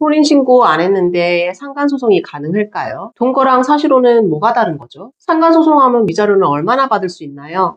혼인신고 안 했는데 상간소송이 가능할까요? 동거랑 사실혼은 뭐가 다른 거죠? 상간소송하면 위자료는 얼마나 받을 수 있나요?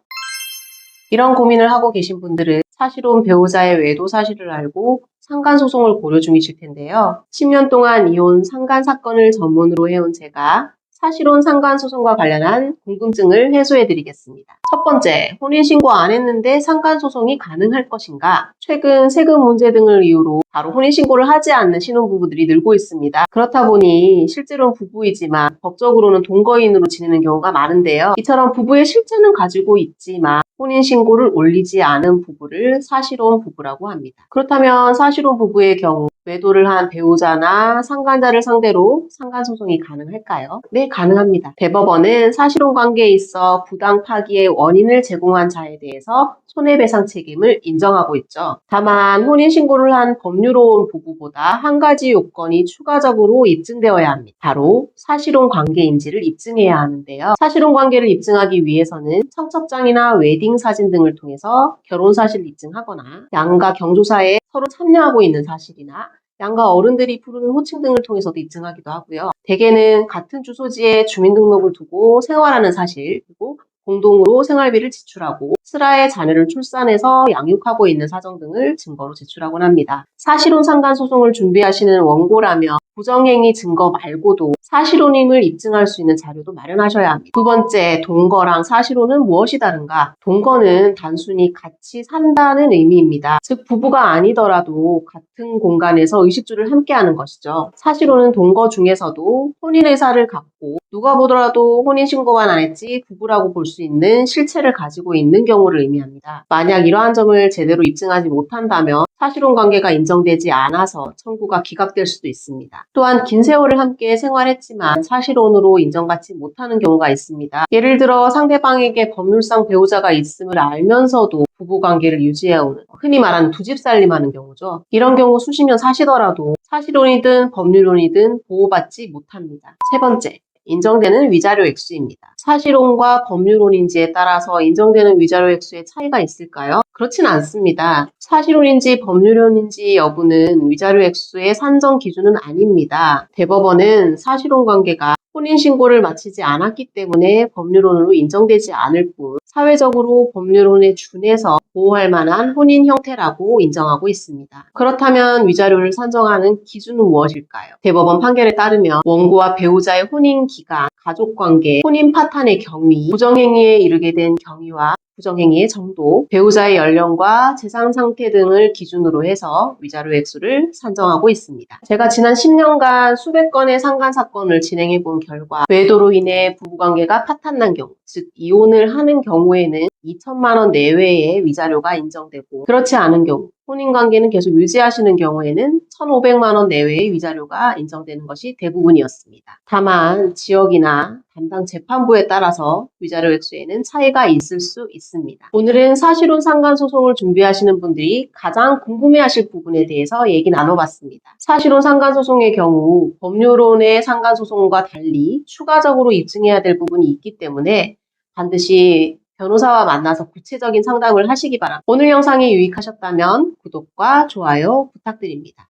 이런 고민을 하고 계신 분들은 사실혼 배우자의 외도 사실을 알고 상간소송을 고려 중이실 텐데요. 10년 동안 이혼 상간 사건을 전문으로 해온 제가 사실혼 상간소송과 관련한 궁금증을 해소해 드리겠습니다. 첫 번째, 혼인신고 안 했는데 상간소송이 가능할 것인가? 최근 세금 문제 등을 이유로 바로 혼인신고를 하지 않는 신혼부부들이 늘고 있습니다. 그렇다 보니 실제로는 부부이지만 법적으로는 동거인으로 지내는 경우가 많은데요. 이처럼 부부의 실체는 가지고 있지만 혼인신고를 올리지 않은 부부를 사실혼 부부라고 합니다. 그렇다면 사실혼 부부의 경우 외도를 한 배우자나 상간자를 상대로 상간소송이 가능할까요? 네, 가능합니다. 대법원은 사실혼 관계에 있어 부당 파기의 원인을 제공한 자에 대해서 손해배상 책임을 인정하고 있죠. 다만 혼인신고를 한 법률혼 부부보다 한 가지 요건이 추가적으로 입증되어야 합니다. 바로 사실혼 관계인지를 입증해야 하는데요. 사실혼 관계를 입증하기 위해서는 청첩장이나 웨딩 사진 등을 통해서 결혼 사실을 입증하거나 양가 경조사에 서로 참여하고 있는 사실이나 양가 어른들이 부르는 호칭 등을 통해서도 입증하기도 하고요. 대개는 같은 주소지에 주민등록을 두고 생활하는 사실, 그리고 공동으로 생활비를 지출하고 슬하에 자녀를 출산해서 양육하고 있는 사정 등을 증거로 제출하곤 합니다. 사실혼 상간소송을 준비하시는 원고라면 부정행위 증거 말고도 사실혼임을 입증할 수 있는 자료도 마련하셔야 합니다. 두 번째, 동거랑 사실혼은 무엇이 다른가? 동거는 단순히 같이 산다는 의미입니다. 즉 부부가 아니더라도 같은 공간에서 의식주를 함께하는 것이죠. 사실혼은 동거 중에서도 혼인 의사를 갖고 누가 보더라도 혼인신고만 안 했지 부부라고 볼 수 있는 실체를 가지고 있는 경우를 의미합니다. 만약 이러한 점을 제대로 입증하지 못한다면 사실혼 관계가 인정되지 않아서 청구가 기각될 수도 있습니다. 또한 긴 세월을 함께 생활했지만 사실혼으로 인정받지 못하는 경우가 있습니다. 예를 들어 상대방에게 법률상 배우자가 있음을 알면서도 부부관계를 유지해오는, 흔히 말하는 두집살림하는 경우죠. 이런 경우 수십 년 사시더라도 사실혼이든 법률혼이든 보호받지 못합니다. 세 번째, 인정되는 위자료 액수입니다. 사실혼과 법률혼인지에 따라서 인정되는 위자료 액수에 차이가 있을까요? 그렇진 않습니다. 사실혼인지 법률혼인지 여부는 위자료 액수의 산정 기준은 아닙니다. 대법원은 사실혼 관계가 혼인신고를 마치지 않았기 때문에 법률혼으로 인정되지 않을 뿐 사회적으로 법률혼에 준해서 보호할 만한 혼인 형태라고 인정하고 있습니다. 그렇다면 위자료를 산정하는 기준은 무엇일까요? 대법원 판결에 따르면 원고와 배우자의 혼인 기간, 가족관계, 혼인 파탄의 경위, 부정행위에 이르게 된 경위와 부정행위의 정도, 배우자의 연령과 재산 상태 등을 기준으로 해서 위자료 액수를 산정하고 있습니다. 제가 지난 10년간 수백 건의 상간 사건을 진행해 본 결과 외도로 인해 부부관계가 파탄난 경우, 즉 이혼을 하는 경우에는 2천만 원 내외의 위자료가 인정되고 그렇지 않은 경우, 혼인관계는 계속 유지하시는 경우에는 1,500만 원 내외의 위자료가 인정되는 것이 대부분이었습니다. 다만 지역이나 담당 재판부에 따라서 위자료 액수에는 차이가 있을 수 있습니다. 오늘은 사실혼 상간소송을 준비하시는 분들이 가장 궁금해하실 부분에 대해서 얘기 나눠봤습니다. 사실혼 상간소송의 경우 법률혼의 상간소송과 달리 추가적으로 입증해야 될 부분이 있기 때문에 반드시 변호사와 만나서 구체적인 상담을 하시기 바랍니다. 오늘 영상이 유익하셨다면 구독과 좋아요 부탁드립니다.